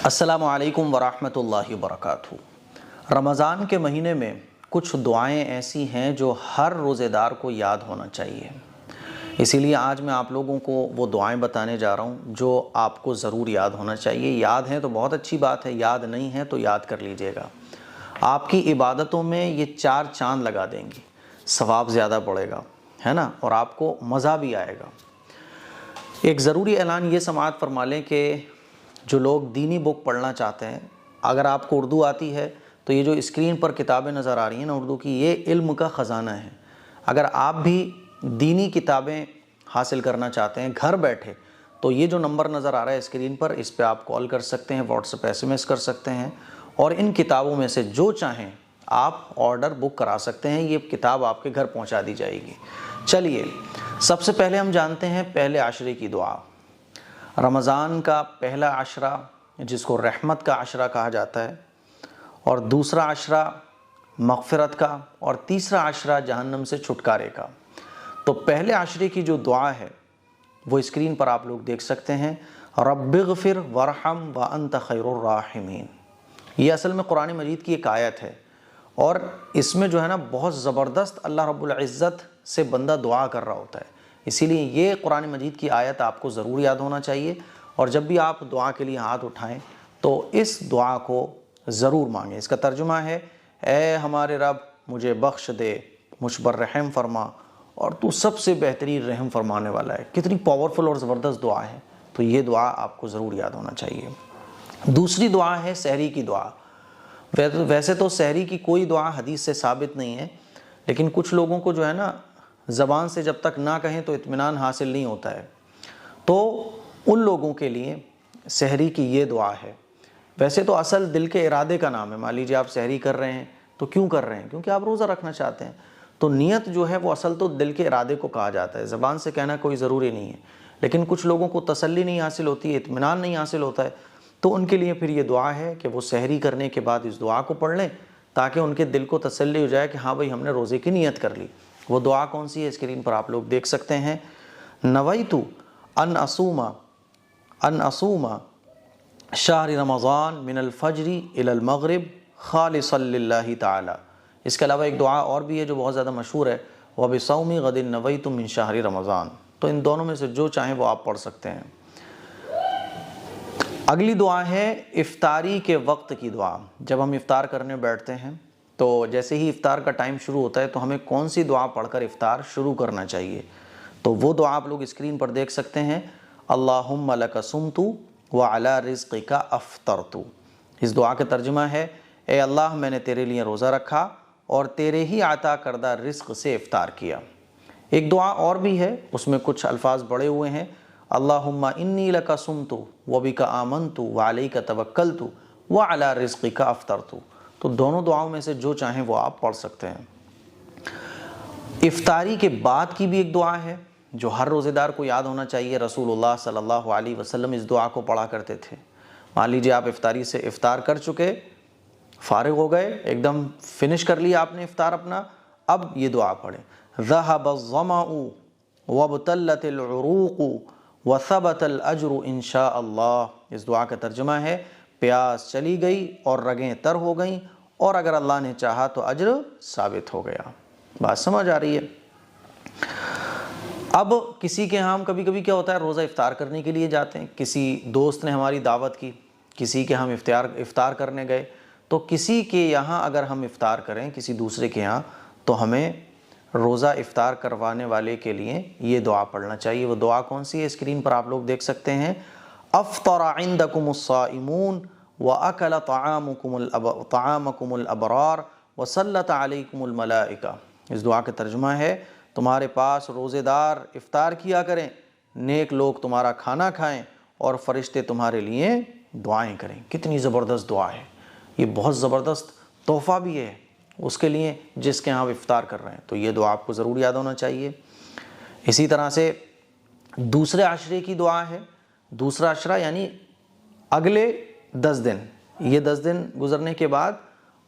السلام علیکم ورحمۃ اللہ وبرکاتہ۔ رمضان کے مہینے میں کچھ دعائیں ایسی ہیں جو ہر روزے دار کو یاد ہونا چاہیے، اسی لیے آج میں آپ لوگوں کو وہ دعائیں بتانے جا رہا ہوں جو آپ کو ضرور یاد ہونا چاہیے۔ یاد ہیں تو بہت اچھی بات ہے، یاد نہیں ہے تو یاد کر لیجئے گا۔ آپ کی عبادتوں میں یہ 4 چاند لگا دیں گی، ثواب زیادہ پڑے گا، ہے نا، اور آپ کو مزہ بھی آئے گا۔ ایک ضروری اعلان یہ سماعت فرما لیں کہ جو لوگ دینی بک پڑھنا چاہتے ہیں، اگر آپ کو اردو آتی ہے تو یہ جو اسکرین پر کتابیں نظر آ رہی ہیں نا اردو کی، یہ علم کا خزانہ ہے۔ اگر آپ بھی دینی کتابیں حاصل کرنا چاہتے ہیں گھر بیٹھے، تو یہ جو نمبر نظر آ رہا ہے اسکرین پر، اس پہ آپ کال کر سکتے ہیں، واٹس ایپ SMS کر سکتے ہیں، اور ان کتابوں میں سے جو چاہیں آپ آرڈر بک کرا سکتے ہیں۔ یہ کتاب آپ کے گھر پہنچا دی جائے گی۔ چلیے سب سے پہلے ہم جانتے ہیں پہلے عشرے کی دعا۔ رمضان کا پہلا عشرہ جس کو رحمت کا عشرہ کہا جاتا ہے، اور دوسرا عشرہ مغفرت کا، اور تیسرا عشرہ جہنم سے چھٹکارے کا۔ تو پہلے عشرے کی جو دعا ہے وہ اسکرین پر آپ لوگ دیکھ سکتے ہیں، رب اغفر وارحم وانت خیر الراحمین۔ یہ اصل میں قرآن مجید کی ایک آیت ہے، اور اس میں جو ہے نا بہت زبردست اللہ رب العزت سے بندہ دعا کر رہا ہوتا ہے، اسی لیے یہ قرآن مجید کی آیت آپ کو ضرور یاد ہونا چاہیے۔ اور جب بھی آپ دعا کے لیے ہاتھ اٹھائیں تو اس دعا کو ضرور مانگیں۔ اس کا ترجمہ ہے، اے ہمارے رب مجھے بخش دے، مجھ پر رحم فرما، اور تو سب سے بہترین رحم فرمانے والا ہے۔ کتنی پاورفل اور زبردست دعا ہے، تو یہ دعا آپ کو ضرور یاد ہونا چاہیے۔ دوسری دعا ہے سحری کی دعا۔ ویسے تو سحری کی کوئی دعا حدیث سے ثابت نہیں ہے، لیکن کچھ لوگوں کو جو ہے نا زبان سے جب تک نہ کہیں تو اطمینان حاصل نہیں ہوتا ہے، تو ان لوگوں کے لیے سحری کی یہ دعا ہے۔ ویسے تو اصل دل کے ارادے کا نام ہے۔ مان لیجیے آپ سحری کر رہے ہیں تو کیوں کر رہے ہیں؟ کیونکہ آپ روزہ رکھنا چاہتے ہیں، تو نیت جو ہے وہ اصل تو دل کے ارادے کو کہا جاتا ہے، زبان سے کہنا کوئی ضروری نہیں ہے۔ لیکن کچھ لوگوں کو تسلی نہیں حاصل ہوتی ہے، اطمینان نہیں حاصل ہوتا ہے، تو ان کے لیے پھر یہ دعا ہے کہ وہ سحری کرنے کے بعد اس دعا کو پڑھ لیں، تاکہ ان کے دل کو تسلی ہو جائے کہ ہاں بھائی ہم نے روزے کی نیت کر لی۔ وہ دعا کون سی ہے اسکرین پر آپ لوگ دیکھ سکتے ہیں، نویت ان اصوم شہر رمضان من الفجر الی المغرب خالصا للہ تعالی۔ اس کے علاوہ ایک دعا اور بھی ہے جو بہت زیادہ مشہور ہے، وبصوم غد نویت من شہر رمضان۔ تو ان دونوں میں سے جو چاہیں وہ آپ پڑھ سکتے ہیں۔ اگلی دعا ہے افطاری کے وقت کی دعا۔ جب ہم افطار کرنے بیٹھتے ہیں تو جیسے ہی افطار کا ٹائم شروع ہوتا ہے تو ہمیں کون سی دعا پڑھ کر افطار شروع کرنا چاہیے؟ تو وہ دعا آپ لوگ اسکرین پر دیکھ سکتے ہیں، اللہم لک صمت وعلی رزقک افطرت۔ اس دعا کا ترجمہ ہے، اے اللہ میں نے تیرے لیے روزہ رکھا اور تیرے ہی عطا کردہ رزق سے افطار کیا۔ ایک دعا اور بھی ہے، اس میں کچھ الفاظ بڑے ہوئے ہیں، اللہم انی لک صمت وبک آمنت وعلیک توکلت وعلی رزقک افطرت۔ تو دونوں دعاؤں میں سے جو چاہیں وہ آپ پڑھ سکتے ہیں۔ افطاری کے بعد کی بھی ایک دعا ہے جو ہر روزے دار کو یاد ہونا چاہیے۔ رسول اللہ صلی اللہ علیہ وسلم اس دعا کو پڑھا کرتے تھے۔ مان لیجیے آپ افطاری سے افطار کر چکے، فارغ ہو گئے، ایک دم فنش کر لیا آپ نے افطار اپنا، اب یہ دعا پڑھیں، ذہب الظمأ وابتلت العروق وثبت الاجر ان شاء اللہ۔ اس دعا کا ترجمہ ہے، پیاس چلی گئی اور رگیں تر ہو گئیں، اور اگر اللہ نے چاہا تو اجر ثابت ہو گیا۔ بات سمجھ آ رہی ہے؟ اب کسی کے ہاں ہم کبھی کبھی کیا ہوتا ہے، روزہ افطار کرنے کے لیے جاتے ہیں، کسی دوست نے ہماری دعوت کی، کسی کے ہم افطار کرنے گئے، تو کسی کے یہاں اگر ہم افطار کریں کسی دوسرے کے یہاں، تو ہمیں روزہ افطار کروانے والے کے لیے یہ دعا پڑھنا چاہیے۔ وہ دعا کون سی ہے اسکرین پر آپ لوگ دیکھ سکتے ہیں، افطر عندکم الصائمون واکل طعامکم الابرار وصلت علیکم الملائکہ۔ اس دعا کا ترجمہ ہے، تمہارے پاس روزے دار افطار کیا کریں، نیک لوگ تمہارا کھانا کھائیں، اور فرشتے تمہارے لیے دعائیں کریں۔ کتنی زبردست دعا ہے، یہ بہت زبردست تحفہ بھی ہے اس کے لیے جس کے ہاں آپ افطار کر رہے ہیں، تو یہ دعا آپ کو ضرور یاد ہونا چاہیے۔ اسی طرح سے دوسرے عشرے کی دعا ہے۔ دوسرا عشرہ یعنی اگلے 10 دن، یہ 10 دن گزرنے کے بعد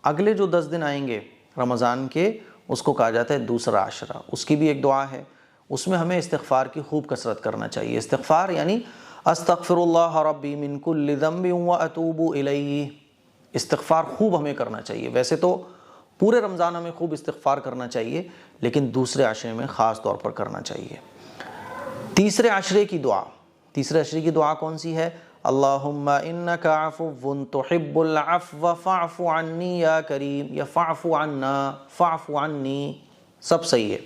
اگلے جو 10 دن آئیں گے رمضان کے، اس کو کہا جاتا ہے دوسرا عشرہ۔ اس کی بھی ایک دعا ہے، اس میں ہمیں استغفار کی خوب کثرت کرنا چاہیے۔ استغفار یعنی استغفراللہ ربی من کل ذنب واتوب الیہ، استغفار خوب ہمیں کرنا چاہیے۔ ویسے تو پورے رمضان ہمیں خوب استغفار کرنا چاہیے، لیکن دوسرے عشرے میں خاص طور پر کرنا چاہیے۔ تیسرے عشرے کی دعا کون سی ہے؟ اللہم انک عفو تحب العفو فاعف عنی یا کریم، یا فاعف عنا، فاعف عنی، سب صحیح ہے۔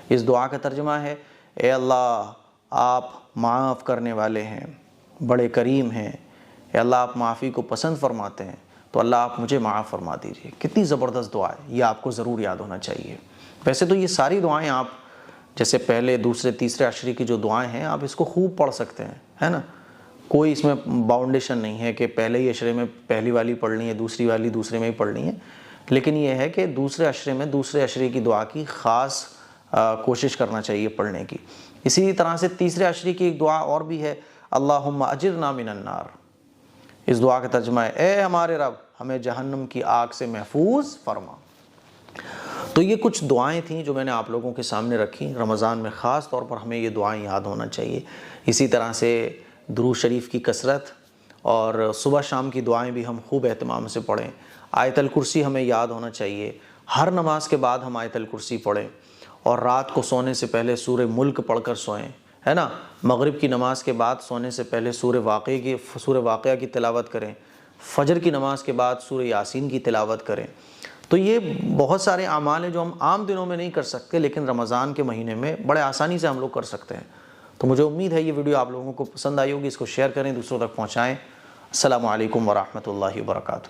اس دعا کا ترجمہ ہے، اے اللہ آپ معاف کرنے والے ہیں، بڑے کریم ہیں، اے اللہ آپ معافی کو پسند فرماتے ہیں، تو اللہ آپ مجھے معاف فرما دیجئے۔ کتنی زبردست دعا ہے، یہ آپ کو ضرور یاد ہونا چاہیے۔ ویسے تو یہ ساری دعائیں آپ جیسے پہلے دوسرے تیسرے عشرے کی جو دعائیں ہیں آپ اس کو خوب پڑھ سکتے ہیں، ہے نا، کوئی اس میں باؤنڈیشن نہیں ہے کہ پہلے ہی عشرے میں پہلی والی پڑھنی ہے، دوسری والی دوسرے میں ہی پڑھنی ہے، لیکن یہ ہے کہ دوسرے عشرے میں دوسرے عشرے کی دعا کی خاص کوشش کرنا چاہیے پڑھنے کی۔ اسی طرح سے تیسرے عشرے کی ایک دعا اور بھی ہے، اللہم اجرنا من النار۔ اس دعا کا ترجمہ ہے، اے ہمارے رب ہمیں جہنم کی آگ سے محفوظ فرما۔ تو یہ کچھ دعائیں تھیں جو میں نے آپ لوگوں کے سامنے رکھی۔ رمضان میں خاص طور پر ہمیں یہ دعائیں یاد ہونا چاہیے۔ اسی طرح سے درود شریف کی کثرت اور صبح شام کی دعائیں بھی ہم خوب اہتمام سے پڑھیں۔ آیت الکرسی ہمیں یاد ہونا چاہیے، ہر نماز کے بعد ہم آیت الکرسی پڑھیں، اور رات کو سونے سے پہلے سورہ ملک پڑھ کر سوئیں، ہے نا، مغرب کی نماز کے بعد سونے سے پہلے سورہ واقعہ کی تلاوت کریں، فجر کی نماز کے بعد سورہ یاسین کی تلاوت کریں۔ تو یہ بہت سارے اعمال ہیں جو ہم عام دنوں میں نہیں کر سکتے، لیکن رمضان کے مہینے میں بڑے آسانی سے ہم لوگ کر سکتے ہیں۔ تو مجھے امید ہے یہ ویڈیو آپ لوگوں کو پسند آئی ہوگی، اس کو شیئر کریں، دوسروں تک پہنچائیں۔ السلام علیکم ورحمۃ اللہ وبرکاتہ۔